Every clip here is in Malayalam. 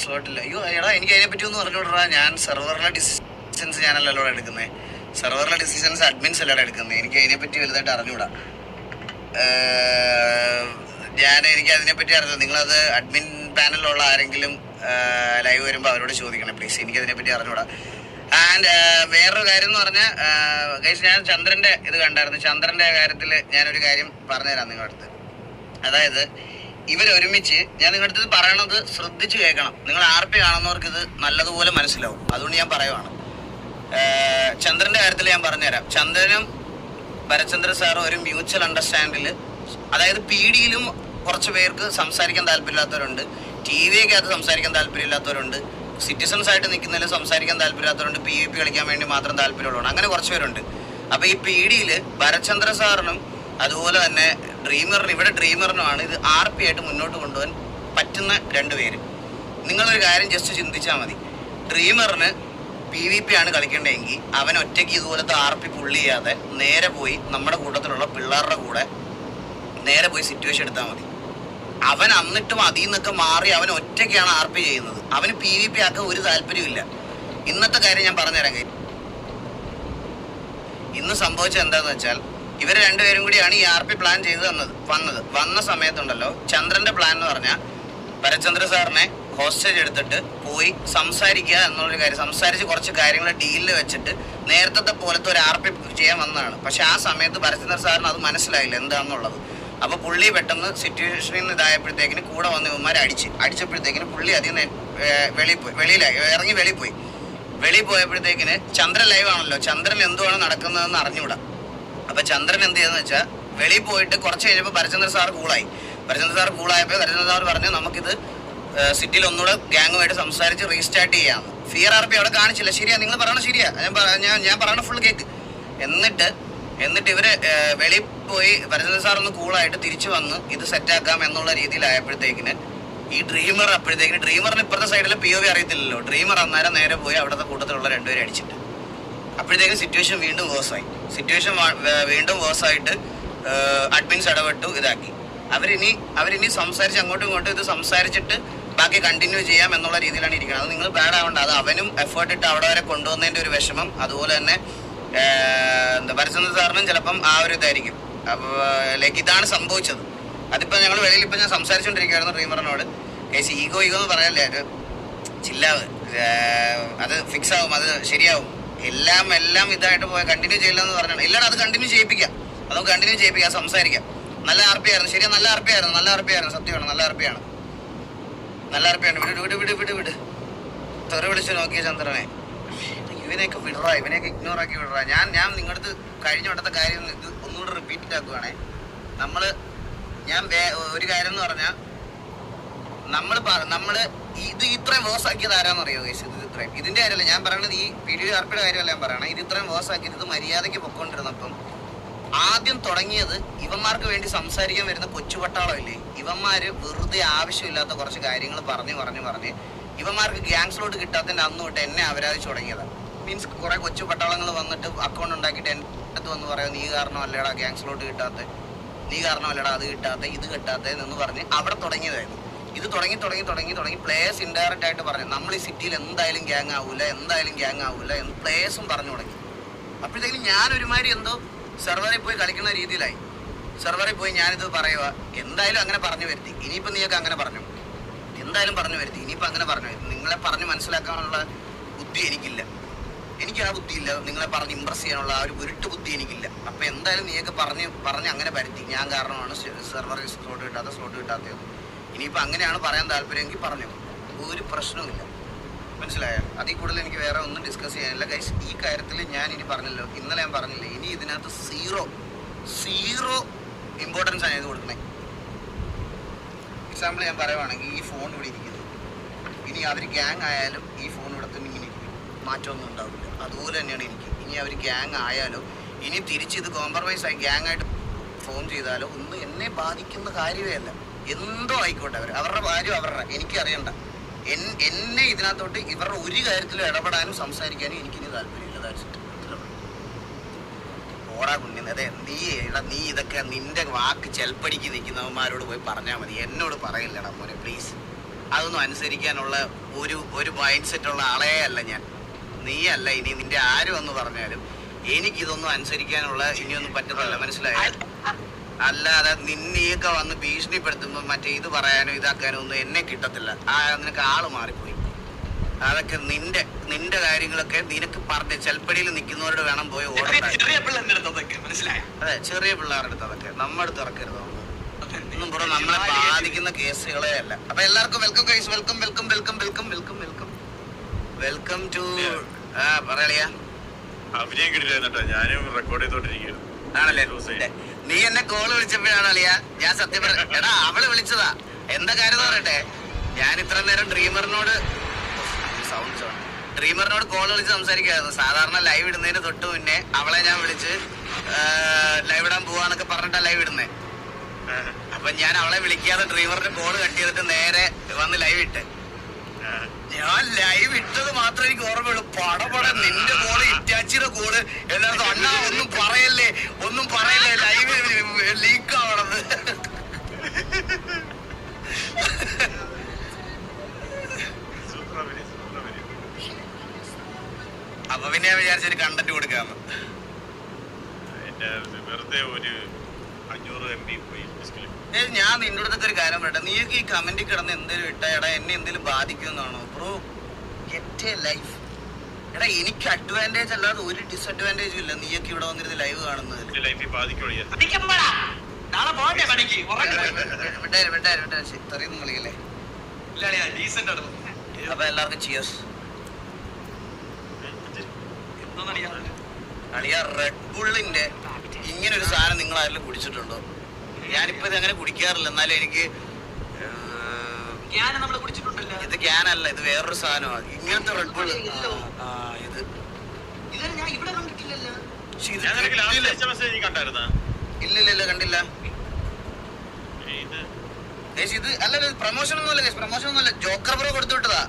സ്ലോട്ടില്ല. അയ്യോ എടാ, എനിക്ക് അതിനെപ്പറ്റി ഒന്നും പറഞ്ഞുവിടാ. ഞാൻ സെർവറിലെ ഡിസിഷൻസ് ഞാനല്ലോ എടുക്കുന്നത്. സെർവറിലെ ഡിസിഷൻസ് അഡ്മിൻസ് അല്ലടാ എടുക്കുന്നത്. എനിക്ക് അതിനെപ്പറ്റി വലുതായിട്ട് അറിഞ്ഞൂടാ. എനിക്ക് അതിനെപ്പറ്റി അറിഞ്ഞു. നിങ്ങളത് അഡ്മിൻ പാനലിലുള്ള ആരെങ്കിലും ലൈവ് വരുമ്പോൾ അവരോട് ചോദിക്കണം പ്ലീസ്. എനിക്ക് അതിനെപ്പറ്റി അറിഞ്ഞൂടാ. ആൻഡ് വേറൊരു കാര്യം എന്ന് പറഞ്ഞാൽ ഞാൻ ചന്ദ്രന്റെ ഇത് കണ്ടായിരുന്നു. ചന്ദ്രന്റെ കാര്യത്തിൽ ഞാനൊരു കാര്യം പറഞ്ഞുതരാം നിങ്ങളുടെ അടുത്ത്. അതായത് ഇവരൊരുമിച്ച് ഞാൻ നിങ്ങളുടെ അടുത്ത് പറയണത് ശ്രദ്ധിച്ച് കേൾക്കണം. നിങ്ങൾ RP കാണുന്നവർക്ക് ഇത് നല്ലതുപോലെ മനസ്സിലാവും. അതുകൊണ്ട് ഞാൻ പറയുവാണ്. ചന്ദ്രന്റെ കാര്യത്തിൽ ഞാൻ പറഞ്ഞുതരാം. ചന്ദ്രനും ഭരചന്ദ്ര സാറും ഒരു മ്യൂച്വൽ അണ്ടർസ്റ്റാൻഡിൽ, അതായത് PDയിലും കുറച്ച് പേർക്ക് സംസാരിക്കാൻ താല്പര്യമില്ലാത്തവരുണ്ട്, TVക്കകത്ത് സംസാരിക്കാൻ താല്പര്യമില്ലാത്തവരുണ്ട്, സിറ്റിസൺസ് ആയിട്ട് നിൽക്കുന്നതിൽ സംസാരിക്കാൻ താല്പര്യമില്ലാത്തവരുണ്ട്, PvP കളിക്കാൻ വേണ്ടി മാത്രം താല്പര്യമുള്ളതാണ്. അങ്ങനെ കുറച്ച് പേരുണ്ട്. അപ്പോൾ ഈ PDയിൽ ഭരചന്ദ്ര സാറിനും അതുപോലെ തന്നെ ഇവിടെ ഡ്രീമറിനുമാണ് ഇത് RP ആയിട്ട് മുന്നോട്ട് കൊണ്ടുപോകാൻ പറ്റുന്ന 2 പേര്. നിങ്ങളൊരു കാര്യം ജസ്റ്റ് ചിന്തിച്ചാൽ മതി. ഡ്രീമറിന് PvP ആണ് കളിക്കേണ്ടതെങ്കിൽ അവൻ ഒറ്റയ്ക്ക് ഇതുപോലത്തെ RP പുള്ളി ചെയ്യാതെ നേരെ പോയി നമ്മുടെ കൂട്ടത്തിലുള്ള പിള്ളേരുടെ കൂടെ നേരെ പോയി സിറ്റുവേഷൻ എടുത്താൽ മതി. അവൻ എന്നിട്ടും അതിൽ നിന്നൊക്കെ മാറി അവൻ ഒറ്റയ്ക്കാണ് RP ചെയ്യുന്നത്. അവന് PvP ആക്കാൻ ഒരു താല്പര്യമില്ല. ഇന്നത്തെ കാര്യം ഞാൻ പറഞ്ഞുതരാൻ കഴിയും. ഇന്ന് സംഭവിച്ചത് എന്താണെന്ന് വെച്ചാൽ ഇവർ 2 പേരും കൂടിയാണ് ഈ RP പ്ലാൻ ചെയ്ത് വന്ന സമയത്തുണ്ടല്ലോ, ചന്ദ്രന്റെ പ്ലാൻ എന്ന് പറഞ്ഞാൽ ഭരചന്ദ്ര സാറിനെ ഹോസ്റ്റേജ് എടുത്തിട്ട് പോയി സംസാരിക്കുക എന്നുള്ളൊരു കാര്യം, സംസാരിച്ച് കുറച്ച് കാര്യങ്ങൾ ഡീലിൽ വെച്ചിട്ട് നേരത്തെ പോലത്തെ ഒരു RP ചെയ്യാൻ വന്നതാണ്. പക്ഷെ ആ സമയത്ത് ഭരചന്ദ്ര സാറിന് അത് മനസ്സിലായില്ല എന്താണെന്നുള്ളത്. അപ്പോൾ പുള്ളി പെട്ടെന്ന് സിറ്റുവേഷനിൽ നിന്ന് ഇതായപ്പോഴത്തേക്കിന് കൂടെ വന്ന് ഇവന്മാരെ അടിച്ചപ്പോഴത്തേക്കിന് പുള്ളി അതിൽ നിന്ന് വെളിയിൽ പോയപ്പോഴത്തേക്കിന് ചന്ദ്രൻ ലൈവ് ആണല്ലോ, ചന്ദ്രൻ എന്തുവാണ് നടക്കുന്നതെന്ന് അറിഞ്ഞുകൂടാ. അപ്പോൾ ചന്ദ്രൻ എന്ത് ചെയ്തെന്ന് വെച്ചാൽ വെളിയിൽ പോയിട്ട് കുറച്ച് കഴിഞ്ഞപ്പോൾ ഭരചന്ദ്ര സാർ കൂളായി. ഭരചന്ദ്ര സാർ പറഞ്ഞു നമുക്കിത് സിറ്റിയിൽ ഒന്നുകൂടെ ഗ്യാങ്ങുമായിട്ട് സംസാരിച്ച് റീസ്റ്റാർട്ട് ചെയ്യാമെന്ന്. ഫിയർ RP അവിടെ കാണിച്ചില്ല. ശരിയാ, നിങ്ങൾ പറയണത് ശരിയാ. ഞാൻ പറയണ ഫുൾ കേക്ക്. എന്നിട്ട് ഇവര് വെളിയിൽ പോയി ഭരചന്ദ്ര സാർ ഒന്ന് കൂളായിട്ട് തിരിച്ചു വന്ന് ഇത് സെറ്റാക്കാം എന്നുള്ള രീതിയിലായപ്പോഴത്തേക്കിന് ഈ ഡ്രീമറിന് ഇപ്പുറത്തെ സൈഡിൽ POV അറിയത്തില്ലല്ലോ. ഡ്രീമർ അന്നേരം നേരെ പോയി അവിടുത്തെ കൂട്ടത്തിലുള്ള 2 പേരെ അടിച്ചിട്ട് അപ്പോഴത്തേക്കും സിറ്റുവേഷൻ വീണ്ടും വേഴ്സായിട്ട് അഡ്മിൻസ് ഇടപെട്ടു, ഇതാക്കി. അവരിനി സംസാരിച്ച് അങ്ങോട്ടും ഇങ്ങോട്ടും ഇത് സംസാരിച്ചിട്ട് ബാക്കി കണ്ടിന്യൂ ചെയ്യാം എന്നുള്ള രീതിയിലാണ് ഇരിക്കുന്നത്. അത് നിങ്ങൾ ബാഡ് ആവണ്ട. അത് അവനും എഫേർട്ട് ഇട്ട് അവിടെ വരെ കൊണ്ടുവന്നതിൻ്റെ ഒരു വിഷമം, അതുപോലെ തന്നെ ഭരചന്ദ്ര സാറിനും ചിലപ്പം ആ ഒരു ഇതായിരിക്കും. ലൈക്ക് ഇതാണ് സംഭവിച്ചത്. അതിപ്പോൾ ഞങ്ങൾ വെളിയിൽ ഇപ്പം ഞാൻ സംസാരിച്ചുകൊണ്ടിരിക്കുകയായിരുന്നു ഡ്രീമറിനോട്. കേസ് ഈഗോ എന്ന് പറയല്ലേ, അത് ചില്ലാവ്, അത് ഫിക്സ് ആവും, അത് ശരിയാവും. എല്ലാം ഇതായിട്ട് പോയാൽ കണ്ടിന്യൂ ചെയ്യില്ല എന്ന് പറഞ്ഞാണ്. ഇല്ലാതെ അത് കണ്ടിന്യൂ ചെയ്യിപ്പിക്കാം, അതൊക്കെ കണ്ടിന്യൂ ചെയ്യിപ്പിക്കാം, സംസാരിക്കാം. നല്ല RP ആയിരുന്നു. ശരിയാ, നല്ല RP ആയിരുന്നു. സത്യമാണ്, നല്ല RP ആണ്. വിട് തെറി വിളിച്ച് നോക്കിയ ചന്ദ്രനെ. ഇവനെയൊക്കെ ഇഗ്നോർ ആക്കി വിടറാ. ഞാൻ നിങ്ങളുടെ കഴിഞ്ഞ വട്ടത്തെ കാര്യം ഇത് ഒന്നുകൂടെ റിപ്പീറ്റ് ആക്കുവാണേ. ഞാൻ ഒരു കാര്യം എന്ന് പറഞ്ഞാൽ നമ്മൾ ഇത് ഇത്രയും വേഴ്സ് ആക്കിയത് ആരാന്നറിയോ? ഇതിന്റെ കാര്യമല്ല ഞാൻ പറയണത്, ഈ RPയുടെ കാര്യമല്ല ഞാൻ പറയണത്. ഇത് ഇത്രയും വേഴ്സ് ആക്കിയത് ഇത് മര്യാദയ്ക്ക് പൊക്കോണ്ടിരുന്നപ്പം ആദ്യം തുടങ്ങിയത് ഇവന്മാർക്ക് വേണ്ടി സംസാരിക്കാൻ വരുന്ന കൊച്ചുപട്ടാളം ഇല്ലേ, ഇവന്മാര് വെറുതെ ആവശ്യമില്ലാത്ത കുറച്ച് കാര്യങ്ങൾ പറഞ്ഞ് ഇവന്മാർക്ക് ഗ്യാങ്സിലോട്ട് കിട്ടാത്തതിന്റെ അന്ന് തൊട്ട് എന്നെ അപരാധിച്ചു തുടങ്ങിയതാണ്. മീൻസ് കുറെ കൊച്ചു പട്ടാളങ്ങൾ വന്നിട്ട് അക്കൗണ്ട് ഉണ്ടാക്കിയിട്ട് എൻ്റെ അടുത്ത് വന്ന് പറയാം, നീ കാരണമല്ലടാ ഗ്യാങ്സിലോട്ട് കിട്ടാത്ത, നീ കാരണമല്ലടാ അത് കിട്ടാത്ത, ഇത് കിട്ടാത്തതെന്ന് പറഞ്ഞ് അവിടെ തുടങ്ങിയതായിരുന്നു. ഇത് തുടങ്ങി പ്ലേയേഴ്സ് ഇൻഡയറക്റ്റ് ആയിട്ട് പറഞ്ഞു നമ്മൾ ഈ സിറ്റിയിൽ എന്തായാലും ഗ്യാങ് ആവൂല എന്ന് പ്ലേയേഴ്സും പറഞ്ഞു തുടങ്ങി. അപ്പോഴത്തേക്കും ഞാനൊരുമാതിരി എന്തോ സെർവറിൽ പോയി കളിക്കുന്ന രീതിയിലായി. സെർവറിൽ പോയി ഞാനിത് പറയുക, എന്തായാലും അങ്ങനെ പറഞ്ഞു വരുത്തി, ഇനിയിപ്പോൾ നീയൊക്കെ അങ്ങനെ പറഞ്ഞു, എന്തായാലും പറഞ്ഞു വരുത്തി, ഇനിയിപ്പോൾ അങ്ങനെ പറഞ്ഞു വരുത്തി. നിങ്ങളെ പറഞ്ഞ് മനസ്സിലാക്കാനുള്ള ബുദ്ധി എനിക്കില്ല, എനിക്ക് ആ ബുദ്ധിയില്ല. നിങ്ങളെ പറഞ്ഞ് ഇമ്പ്രസ് ചെയ്യാനുള്ള ആ ഒരു ഉരുട്ട് ബുദ്ധി എനിക്കില്ല. അപ്പോൾ എന്തായാലും നീയൊക്കെ പറഞ്ഞ് അങ്ങനെ വരുത്തി, ഞാൻ കാരണമാണ് സെർവറിൽ സ്ലോട്ട് കിട്ടാത്തത്. ഇനിയിപ്പോൾ അങ്ങനെയാണ് പറയാൻ താല്പര്യമെങ്കിൽ പറഞ്ഞു, ഒരു പ്രശ്നവുമില്ല. മനസ്സിലായോ? അതിൽ കൂടുതൽ എനിക്ക് വേറെ ഒന്നും ഡിസ്കസ് ചെയ്യാനില്ല ഗൈസ്. ഈ കാര്യത്തിൽ ഞാൻ ഇനി പറഞ്ഞല്ലോ, ഇന്നലെ ഞാൻ പറഞ്ഞില്ലേ, ഇനി ഇതിനകത്ത് സീറോ ഇമ്പോർട്ടൻസ് ആണ് ഇത് കൊടുക്കണേ. എക്സാമ്പിൾ ഞാൻ പറയുവാണെങ്കിൽ ഈ ഫോൺ ഇവിടെ ഇരിക്കുന്നത്, ഇനി അവർ ഗ്യാങ് ആയാലും ഈ ഫോൺ ഇവിടെ തന്നെ ഇങ്ങനെ ഇരിക്കും, മാറ്റമൊന്നും ഉണ്ടാവില്ല. അതുപോലെ തന്നെയാണ് എനിക്ക്. ഇനി അവർ ഗ്യാങ് ആയാലോ, ഇനി തിരിച്ച് ഇത് കോംപ്രമൈസ് ആയി ഗ്യാങ് ആയിട്ട് ഫോൺ ചെയ്താലോ ഒന്നും എന്നെ ബാധിക്കുന്ന കാര്യമേ അല്ല. എന്തോ ആയിക്കോട്ടെ, അവരുടെ കാര്യം എനിക്ക് അറിയണ്ട. എന്നെ ഇതിനകത്തോട്ട് ഇവരുടെ ഒരു കാര്യത്തിലും ഇടപെടാനും സംസാരിക്കാനും എനിക്കിനി താല്പര്യമില്ല. ഓടാ കുഞ്ഞിന്, അതെ നീ ഇതൊക്കെ നിന്റെ വാക്ക് ചെൽപ്പടിക്ക് നിൽക്കുന്നവന്മാരോട് പോയി പറഞ്ഞാൽ മതി, എന്നോട് പറയില്ലടാ മോനെ പ്ലീസ്. അതൊന്നും അനുസരിക്കാനുള്ള ഒരു മൈൻഡ് സെറ്റ് ഉള്ള ആളേ അല്ല ഞാൻ. നീയല്ല, ഇനി നിന്റെ ആരും എന്ന് പറഞ്ഞാലും എനിക്കിതൊന്നും അനുസരിക്കാനുള്ള ഇനിയൊന്നും പറ്റുന്നില്ല, മനസ്സിലായോ? അല്ലാതെ നിന്നെയൊക്കെ വന്ന് ഭീഷണിപ്പെടുത്തുമ്പോ മറ്റേ ഇത് പറയാനോ ഇതാക്കാനോ ഒന്നും എന്നെ കിട്ടത്തില്ല. നിനക്ക് ആള് മാറിപ്പോയി. അതൊക്കെ നിന്റെ കാര്യങ്ങളൊക്കെ നിനക്ക് പറഞ്ഞ് ചെൽപ്പടിയിൽ നിൽക്കുന്നവരോട് വേണം പോയി ഓടാൻ. അതെ, ചെറിയ പിള്ളേരുടെ അടുത്ത് അതൊക്കെ നമ്മുടെ അടുത്ത് ഇറക്കരുത്. ഒന്നും പുറം നമ്മളെ ബാധിക്കുന്ന കേസുകളെ അല്ല. അപ്പൊ എല്ലാവർക്കും welcome guys, welcome welcome welcome welcome welcome welcome welcome to പറയാ. അഭിനയം കിട്ടില്ല, ഞാനും റെക്കോർഡ് ചെയ്തോണ്ടിരിക്കുന്നു. ആണല്ലേ? നീ എന്നെ കോള് വിളിച്ചപ്പോഴാണ് അളിയാ ഞാൻ സത്യം പറഞ്ഞ. എടാ അവള് വിളിച്ചതാ. എന്താ കാര്യം പറയട്ടെ, ഞാൻ ഇത്ര നേരം ഡ്രീമറിനോട് കോൾ വിളിച്ച് സംസാരിക്കായിരുന്നു. സാധാരണ ലൈവ് ഇടുന്നതിന് തൊട്ട് മുന്നേ അവളെ ഞാൻ വിളിച്ച് ലൈവ് ഇടാൻ പോവാന്നൊക്കെ പറഞ്ഞിട്ടാ ലൈവ് ഇടുന്നേ. അപ്പൊ ഞാൻ അവളെ വിളിക്കാതെ ഡ്രീമറിന്റെ കോള് കട്ട് ചെയ്തിട്ട് നേരെ വന്ന് ലൈവ് ഇട്ട്. ഞാൻ ലൈവ് ഇട്ടത് മാത്രമേ എനിക്ക് ഓർമ്മയുള്ളൂ. പടപട നിന്റെ കോള് ഇറ്റാച്ചിയുടെ കോള് എല്ലാവർക്കും അണ്ണാ ഒന്നും പറയല്ലേ ലൈവ് ലീക്ക് ആവണത്. അപ്പൊ പിന്നെ ഞാൻ വിചാരിച്ചൊരു കണ്ടന്റ് കൊടുക്കാന്ന്. ഞാൻ നിന്റെ അടുത്തൊക്കെ ഒരു കാര്യം പറയട്ടെ, നീക്ക് ഈ കമന്റിൽ കിടന്ന് എന്തെങ്കിലും ഇട്ടാ എന്നെ എന്തെങ്കിലും ബാധിക്കുമെന്നാണോ ബ്രോ? Get A life. എടാ എനിക്ക് അഡ്വാൻറ്റേജ് അല്ലാതെ ഒരു ഡിസഡ്വാൻറ്റേജും ഇല്ല നീയൊക്കെ ഇവിടെ വന്നിരുന്ന് ലൈവ് കാണുന്നതിൽ. ഇത്രയൊന്നും കളിയല്ലേ? അപ്പൊ എല്ലാവർക്കും ചിയേഴ്സ്. അളിയ റെഡ് ബുള്ളിന്റെ ഇങ്ങനെ ഒരു സാധനം നിങ്ങൾ ആരെങ്കിലും കുടിച്ചിട്ടുണ്ടോ? ഞാനിപ്പോ ഇത് അങ്ങനെ കുടിക്കാറില്ല, എന്നാലും എനിക്ക് ഇത് ക്യാനല്ല, ഇത് വേറൊരു സാധനമാണ്. ഇങ്ങനത്തെ റെഡ് ബുൾ ഇത് ഇല്ല കണ്ടില്ല. ഇത് അല്ല പ്രൊമോഷൻ ഒന്നുമല്ല, ജോക്കർ ബ്രോ കൊടുത്തു വിട്ടതാ.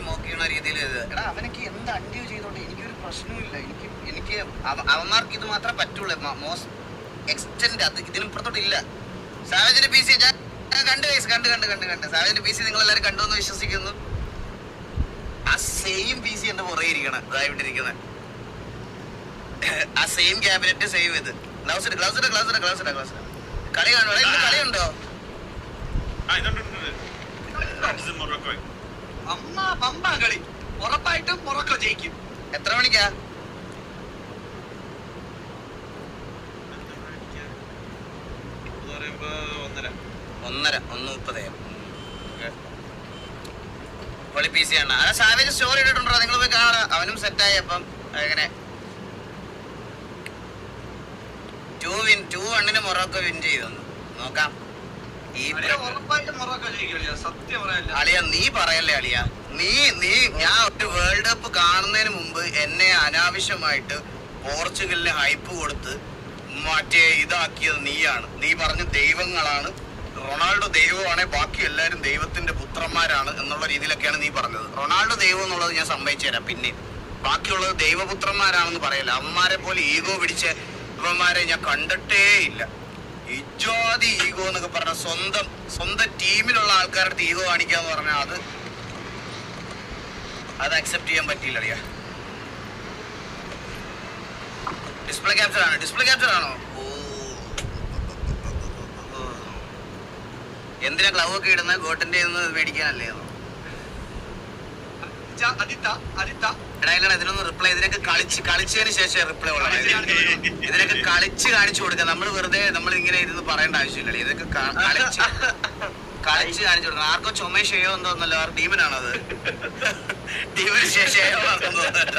മോക്കിയുള്ള രീതിയിൽ എടാ അവനൊക്കെ എന്ത് അൺഡ്യൂ ചെയ്തോണ്ട് എനിക്കൊരു പ്രശ്നവുമില്ല. എനിക്ക് അവന്മാർക്ക് ഇത് മാത്രമേ പറ്റുള്ളൂ. മോസ്റ്റ് എക്സ്റ്റെൻഡ് അത് ഇതിനിപ്പുറത്തോട്ടില്ല. സാവേജിന്റെ പി സി കണ്ട് സാവേജിന്റെ പി സി നിങ്ങൾ എല്ലാവരും കണ്ടു എന്ന് വിശ്വസിക്കുന്നു. ആ സെയിം പി സി എന്റെ പുറകെ ഇരിക്കണം, ഇതായിട്ടിരിക്കുന്നത്. ആ സെയിം ക്യാബിനറ്റ് സെയിം ഇത്. ഗ്ലൗസ് കളി കാണുവാ. ഇന്ന് കളിയുണ്ടോ? കളി ഉറപ്പായിട്ടും മൊറോക്കോ ജയിക്കും. എത്ര മണിക്കാ? 1:30 പൊളി പി സി ആണ്. ആ സാവേജ് സ്റ്റോറി ഇട്ടിട്ടുണ്ടോ? നിങ്ങൾ പോയി കാണാം. അവനും സെറ്റായി. അപ്പം എങ്ങനെ 2-1 മൊറോക്കോ വിൻ ചെയ്തു നോക്കാം. അളിയ നീ പറയല്ലേ അളിയ, നീ ഞാൻ ഒരു വേൾഡ് കപ്പ് കാണുന്നതിന് മുമ്പ് എന്നെ അനാവശ്യമായിട്ട് പോർച്ചുഗലിന് ഹൈപ്പ് കൊടുത്ത് മറ്റേ ഇതാക്കിയത് നീയാണ്. നീ പറഞ്ഞ ദൈവങ്ങളാണ്, റൊണാൾഡോ ദൈവമാണെ ബാക്കി എല്ലാവരും ദൈവത്തിന്റെ പുത്രന്മാരാണ് എന്നുള്ള രീതിയിലൊക്കെയാണ് നീ പറഞ്ഞത്. റൊണാൾഡോ ദൈവം എന്നുള്ളത് ഞാൻ സമ്മതിച്ചു തരാം. പിന്നെ ബാക്കിയുള്ളത് ദൈവപുത്രന്മാരാണെന്ന് പറയില്ല. അവന്മാരെ പോലെ ഈഗോ പിടിച്ച ഇവന്മാരെ ഞാൻ കണ്ടിട്ടേ ഇല്ല. ഇജാതി ഈഗോ എന്നൊക്കെ പറഞ്ഞ സ്വന്തം ടീമിലുള്ള ആൾക്കാരുടെ ഈഗോ കാണിക്കാന്ന് പറഞ്ഞാൽ അത് അക്സെപ്റ്റ് ചെയ്യാൻ പറ്റിയില്ല. അറിയാ ഡിസ്പ്ലേ ക്യാപ്ചർ ആണോ? എന്തിനാ ഗ്ലൗ ഒക്കെ ഇടുന്ന? ഗോട്ടിന്റെ മേടിക്കാനല്ലേ? ഇതിനൊന്നും റിപ്ലൈ, ഇതിനൊക്കെ കളിച്ചതിന് ശേഷം റിപ്ലൈ ഉള്ളത്. ഇതിനൊക്കെ കളിച്ച് കാണിച്ചു കൊടുക്കുക. നമ്മൾ വെറുതെ ഇങ്ങനെ ഇരുന്ന് പറയേണ്ട ആവശ്യമില്ല. ഇതൊക്കെ കളിച്ച് കാണിച്ചു കൊടുക്കണം. ആർക്കോ ചുമ ഷെയോ എന്തോന്നല്ലോ, ആർ ടീമിനാണോ? അത് ടീമിന് ഷെയോ തോന്നുന്നുണ്ട്.